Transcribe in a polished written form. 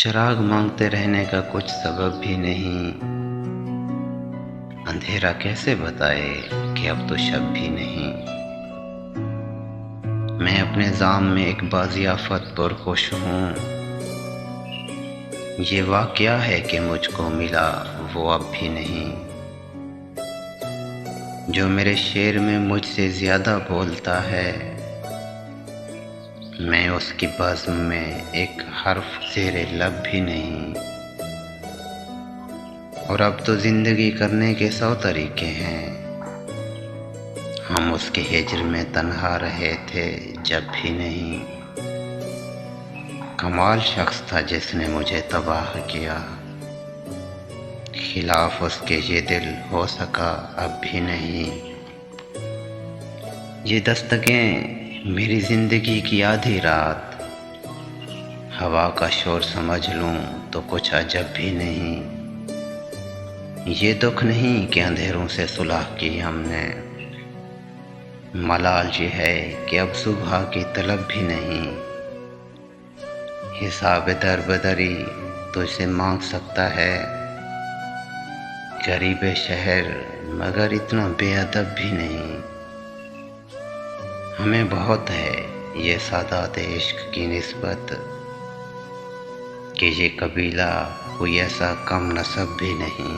चिराग मांगते रहने का कुछ सबब भी नहीं। अंधेरा कैसे बताए कि अब तो शब भी नहीं। मैं अपने जाम में एक बाज़ियाफ़त पुरखुश हूँ। ये वाक़या है कि मुझको मिला वो अब भी नहीं। जो मेरे शेर में मुझसे ज़्यादा बोलता है, मैं उसकी बज़्म में एक हर्फ ज़ेरे लब भी नहीं। और अब तो ज़िंदगी करने के 100 तरीके हैं। हम उसके हिज्र में तन्हा रहे थे जब भी नहीं। कमाल शख्स था जिसने मुझे तबाह किया, खिलाफ उसके ये दिल हो सका अब भी नहीं। ये दस्तकें मेरी ज़िंदगी की आधी रात, हवा का शोर समझ लूँ तो कुछ अजब भी नहीं। ये दुख नहीं कि अंधेरों से सुलह की हमने, मलाल ये है कि अब सुबह की तलब भी नहीं। हिसाब दरबदरी तुझसे मांग सकता है, गरीब शहर मगर इतना बेअदब भी नहीं। हमें बहुत है ये सादात इश्क की निस्बत कि ये कबीला कोई ऐसा कम नसब भी नहीं।